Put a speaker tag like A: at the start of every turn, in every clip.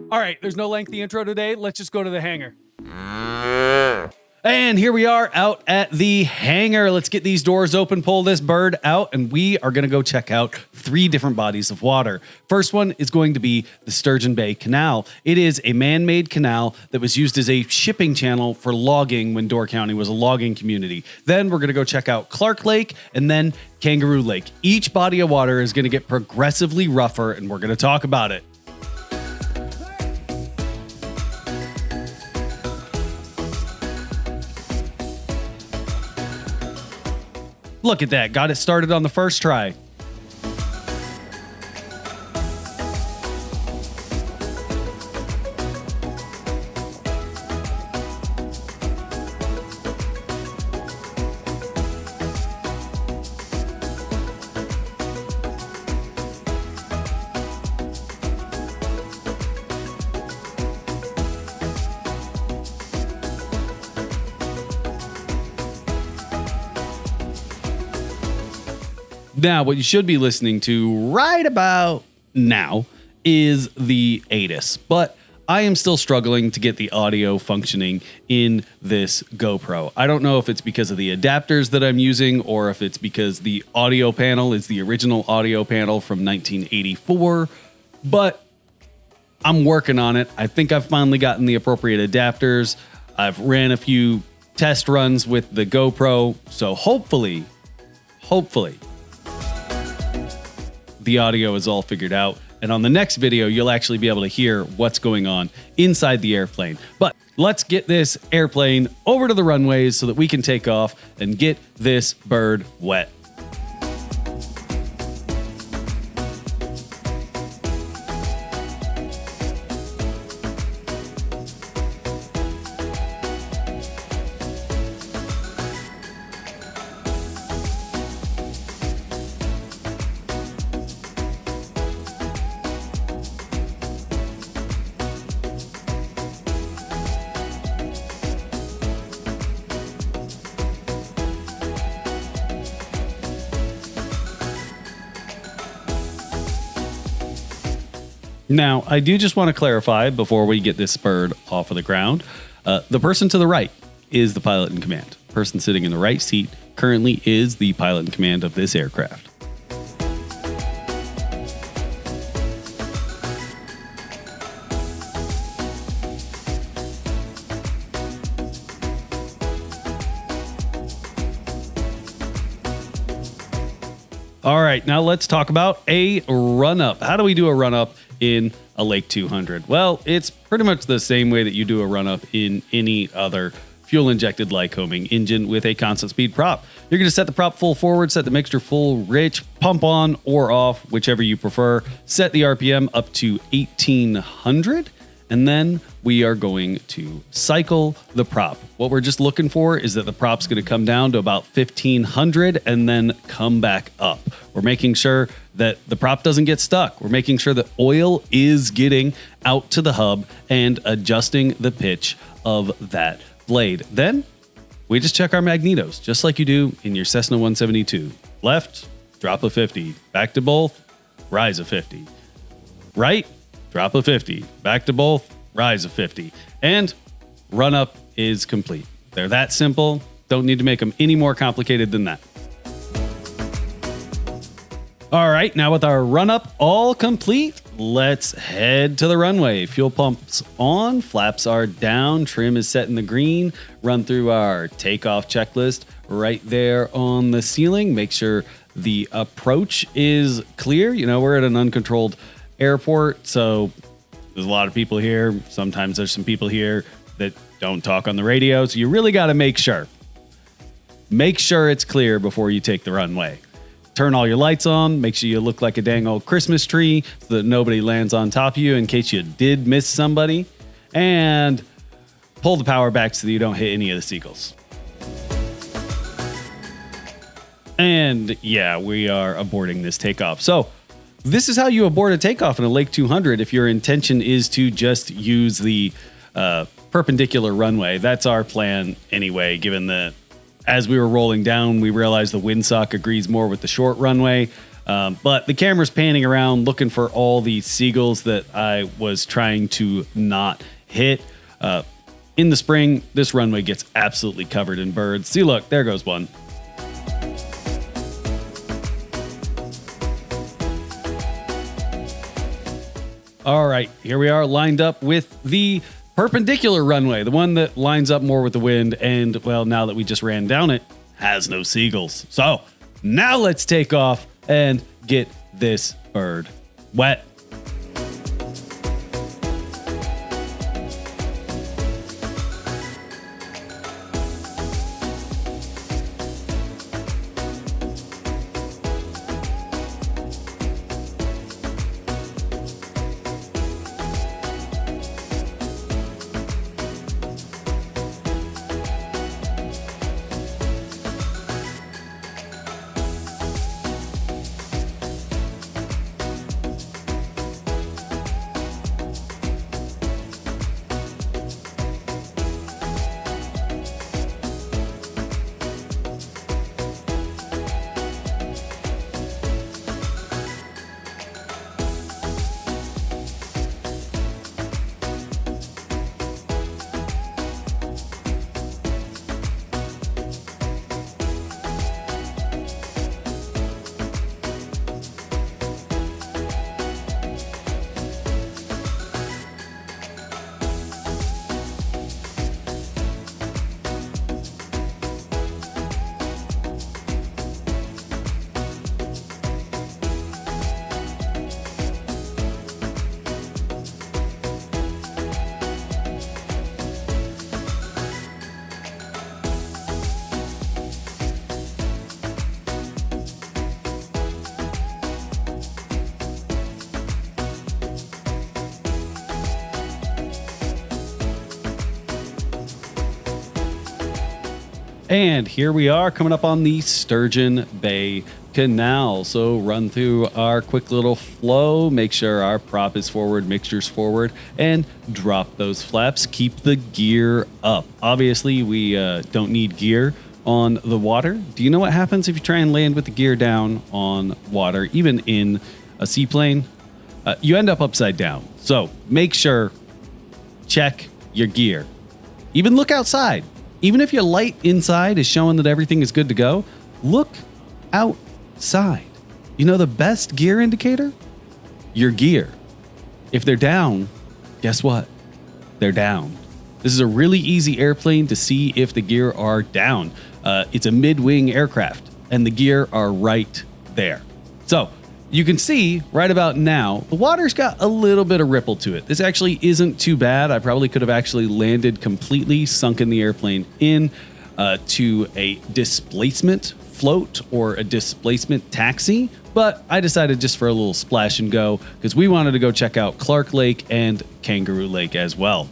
A: All right, there's no lengthy intro today. Let's just go to the hangar. And here we are out at the hangar. Let's get these doors open, pull this bird out, and we are going to go check out 3 different bodies of water. First one is going to be the Sturgeon Bay Canal. It is a man-made canal that was used as a shipping channel for logging when Door County was a logging community. Then we're going to go check out Clark Lake and then Kangaroo Lake. Each body of water is going to get progressively rougher, and we're going to talk about it. Look at that. Got it started on the first try. Now, what you should be listening to right about now is the ATIS, but I am still struggling to get the audio functioning in this GoPro. I don't know if it's because of the adapters that I'm using or if it's because the audio panel is the original audio panel from 1984, but I'm working on it. I think I've finally gotten the appropriate adapters. I've ran a few test runs with the GoPro, so hopefully, the audio is all figured out. And on the next video, you'll actually be able to hear what's going on inside the airplane. But let's get this airplane over to the runways so that we can take off and get this bird wet. Now, I do just want to clarify before we get this bird off of the ground, the person to the right is the pilot in command. The person sitting in the right seat currently is the pilot in command of this aircraft. All right, now let's talk about a run-up. How do we do a run-up in a Lake 200? Well, it's pretty much the same way that you do a run-up in any other fuel-injected Lycoming engine with a constant speed prop. You're going to set the prop full forward, set the mixture full rich, pump on or off, whichever you prefer. Set the RPM up to 1800, and then we are going to cycle the prop. What we're just looking for is that the prop's going to come down to about 1500 and then come back up. We're making sure that the prop doesn't get stuck. We're making sure that oil is getting out to the hub and adjusting the pitch of that blade. Then we just check our magnetos, just like you do in your Cessna 172. Left, drop a 50. Back to both, rise a 50. Right, drop a 50. Back to both, rise a 50. And run up is complete. They're that simple. Don't need to make them any more complicated than that. All right, now with our run up all complete, let's head to the runway. Fuel pumps on, flaps are down, trim is set in the green. Run through our takeoff checklist right there on the ceiling. Make sure the approach is clear. You know, we're at an uncontrolled airport, so there's a lot of people here. Sometimes there's some people here that don't talk on the radio, so you really got to make sure. Make sure it's clear before you take the runway. Turn all your lights on. Make sure you look like a dang old Christmas tree so that nobody lands on top of you in case you did miss somebody. And pull the power back so that you don't hit any of the seagulls. And yeah, we are aborting this takeoff. So this is how you abort a takeoff in a Lake 200 if your intention is to just use the perpendicular runway. That's our plan anyway, given that as we were rolling down, we realized the windsock agrees more with the short runway. But the camera's panning around looking for all these seagulls that I was trying to not hit. In the spring, this runway gets absolutely covered in birds. See, look, there goes one. All right, here we are lined up with the perpendicular runway, the one that lines up more with the wind. And well, now that we just ran down it, has no seagulls. So now let's take off and get this bird wet. And here we are coming up on the Sturgeon Bay Canal. So run through our quick little flow, make sure our prop is forward, mixture's forward, and drop those flaps. Keep the gear up. Obviously, we don't need gear on the water. Do you know what happens if you try and land with the gear down on water, even in a seaplane? You end up upside down. So make sure, check your gear. Even look outside. Even if your light inside is showing that everything is good to go, look outside. You know the best gear indicator? Your gear. If they're down, guess what? They're down. This is a really easy airplane to see if the gear are down. It's a mid-wing aircraft, and the gear are right there. So you can see right about now, the water's got a little bit of ripple to it. This actually isn't too bad. I probably could have actually landed completely, sunken the airplane in to a displacement float or a displacement taxi. But I decided just for a little splash and go because we wanted to go check out Clark Lake and Kangaroo Lake as well.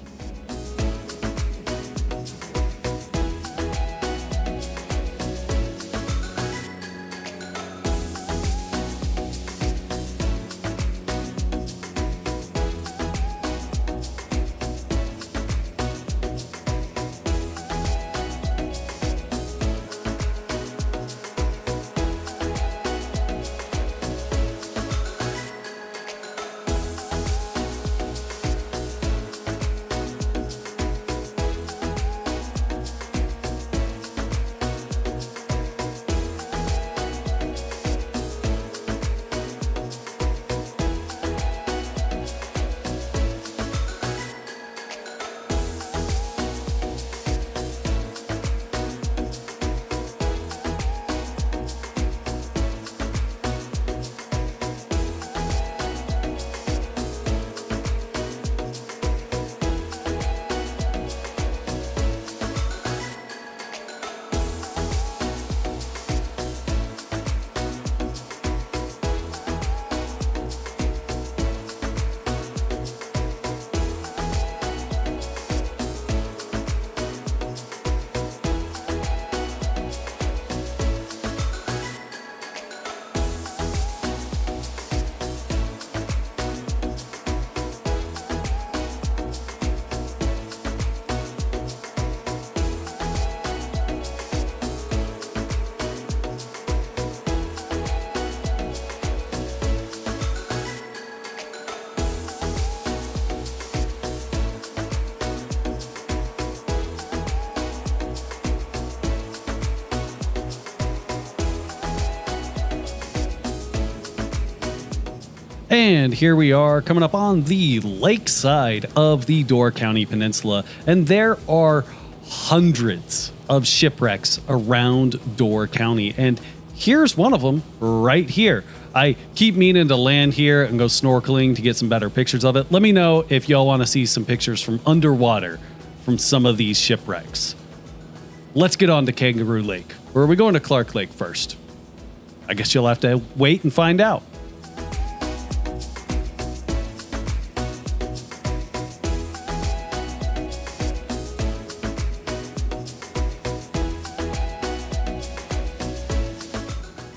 A: And here we are coming up on the lakeside of the Door County Peninsula, and there are hundreds of shipwrecks around Door County, and here's one of them right here. I keep meaning to land here and go snorkeling to get some better pictures of it. Let me know if y'all want to see some pictures from underwater from some of these shipwrecks. Let's get on to Kangaroo Lake. Or are we going to Clark Lake first? I guess you'll have to wait and find out.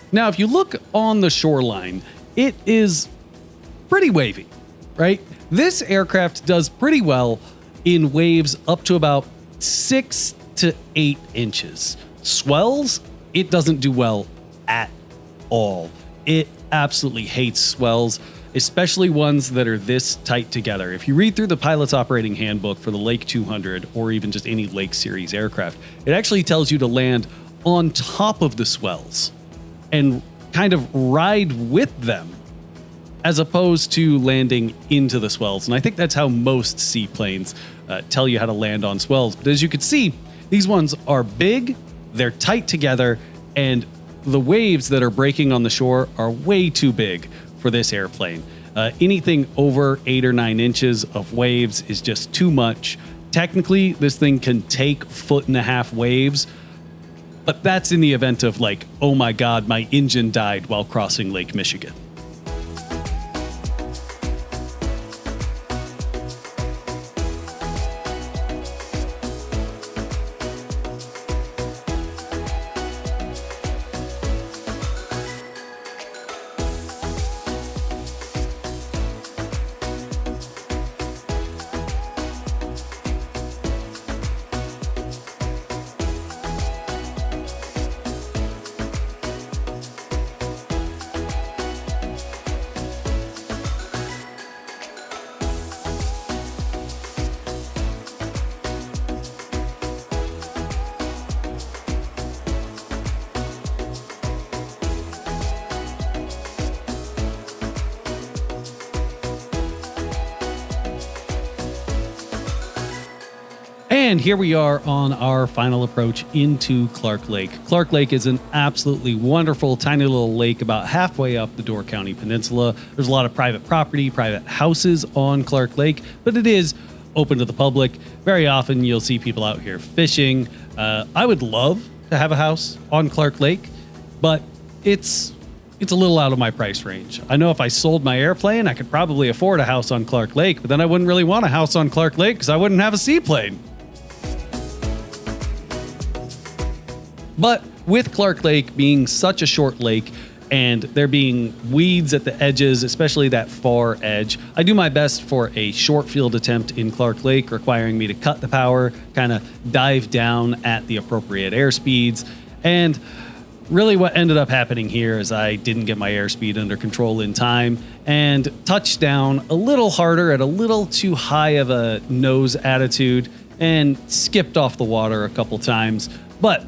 A: Now, if you look on the shoreline, it is pretty wavy, right? This aircraft does pretty well in waves up to about 6 to 8 inches. Swells, it doesn't do well at all. It absolutely hates swells, especially ones that are this tight together. If you read through the pilot's operating handbook for the Lake 200 or even just any Lake series aircraft, it actually tells you to land on top of the swells and kind of ride with them as opposed to landing into the swells. And I think that's how most seaplanes tell you how to land on swells. But as you can see, these ones are big, they're tight together, and the waves that are breaking on the shore are way too big for this airplane. Anything over 8 or 9 inches of waves is just too much. Technically, this thing can take 1.5 foot waves, but that's in the event of like, oh my God, my engine died while crossing Lake Michigan. And here we are on our final approach into Clark Lake. Clark Lake is an absolutely wonderful, tiny little lake about halfway up the Door County Peninsula. There's a lot of private property, private houses on Clark Lake, but it is open to the public. Very often you'll see people out here fishing. I would love to have a house on Clark Lake, but it's a little out of my price range. I know if I sold my airplane, I could probably afford a house on Clark Lake, but then I wouldn't really want a house on Clark Lake because I wouldn't have a seaplane. But with Clark Lake being such a short lake and there being weeds at the edges, especially that far edge, I do my best for a short field attempt in Clark Lake, requiring me to cut the power, kind of dive down at the appropriate airspeeds. And really what ended up happening here is I didn't get my airspeed under control in time and touched down a little harder at a little too high of a nose attitude and skipped off the water a couple times. But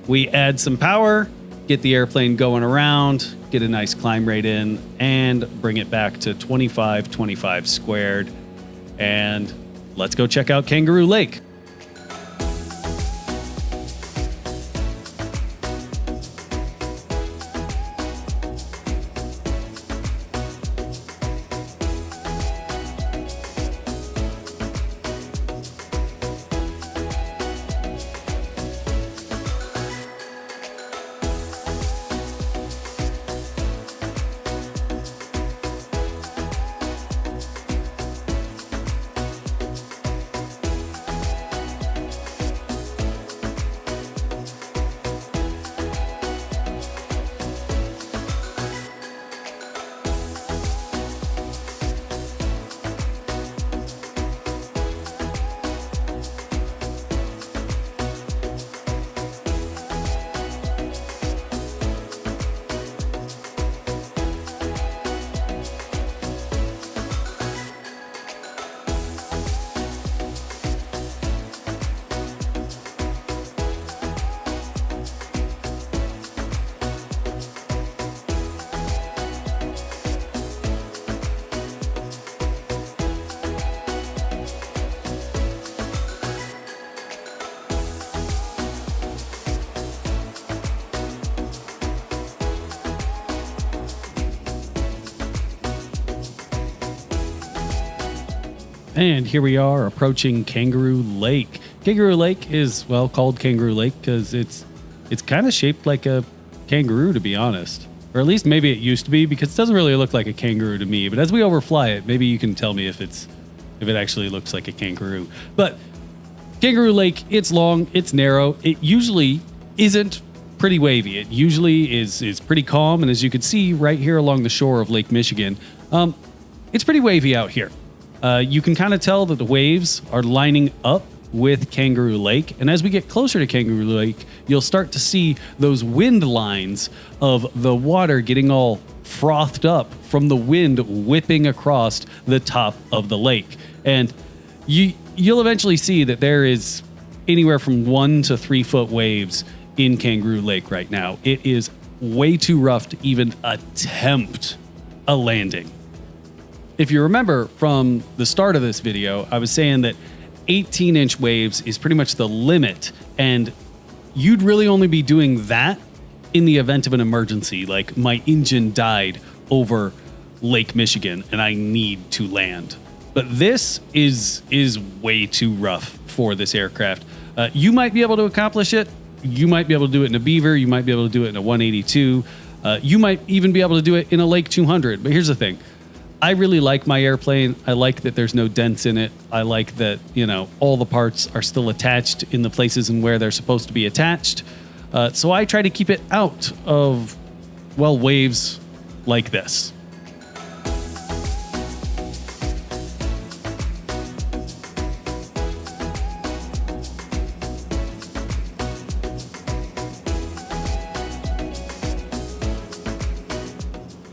A: we add some power, get the airplane going around, get a nice climb rate in, and bring it back to 25 squared. And let's go check out Kangaroo Lake. And here we are approaching Kangaroo Lake. Kangaroo Lake is, well, called Kangaroo Lake because it's kind of shaped like a kangaroo, to be honest. Or at least maybe it used to be, because it doesn't really look like a kangaroo to me. But as we overfly it, maybe you can tell me if it actually looks like a kangaroo. But Kangaroo Lake, it's long, it's narrow. It usually isn't pretty wavy. It usually is pretty calm. And as you can see right here along the shore of Lake Michigan, it's pretty wavy out here. You can kind of tell that the waves are lining up with Kangaroo Lake. And as we get closer to Kangaroo Lake, you'll start to see those wind lines of the water getting all frothed up from the wind whipping across the top of the lake. And you'll eventually see that there is anywhere from 1 to 3 foot waves in Kangaroo Lake right now. It is way too rough to even attempt a landing. If you remember from the start of this video, I was saying that 18-inch waves is pretty much the limit, and you'd really only be doing that in the event of an emergency, like my engine died over Lake Michigan and I need to land. But this is way too rough for this aircraft. You might be able to accomplish it. You might be able to do it in a Beaver. You might be able to do it in a 182. You might even be able to do it in a Lake 200. But here's the thing. I really like my airplane. I like that there's no dents in it. I like that, all the parts are still attached in the places and where they're supposed to be attached. So I try to keep it out of, waves like this.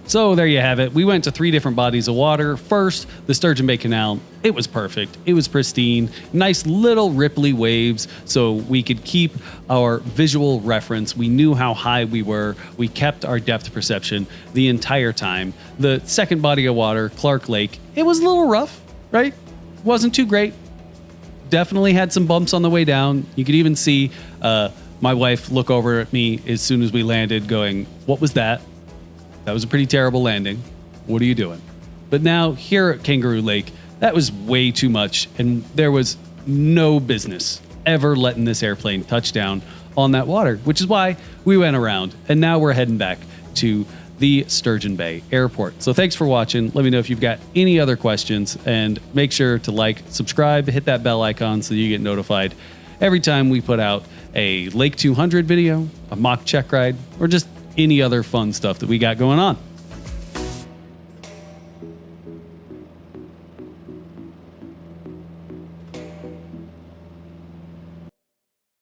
A: So there you have it. We went to 3 different bodies of water. First, the Sturgeon Bay Canal. It was perfect. It was pristine. Nice little ripply waves so we could keep our visual reference. We knew how high we were. We kept our depth perception the entire time. The second body of water, Clark Lake, it was a little rough, right? Wasn't too great. Definitely had some bumps on the way down. You could even see my wife look over at me as soon as we landed going, "What was that? That was a pretty terrible landing. What are you doing?" But now here at Kangaroo Lake, that was way too much, and there was no business ever letting this airplane touch down on that water, which is why we went around, and now we're heading back to the Sturgeon Bay Airport. So thanks for watching. Let me know if you've got any other questions, and make sure to like, subscribe, hit that bell icon so you get notified every time we put out a Lake 200 video, a mock check ride, or just any other fun stuff that we got going on.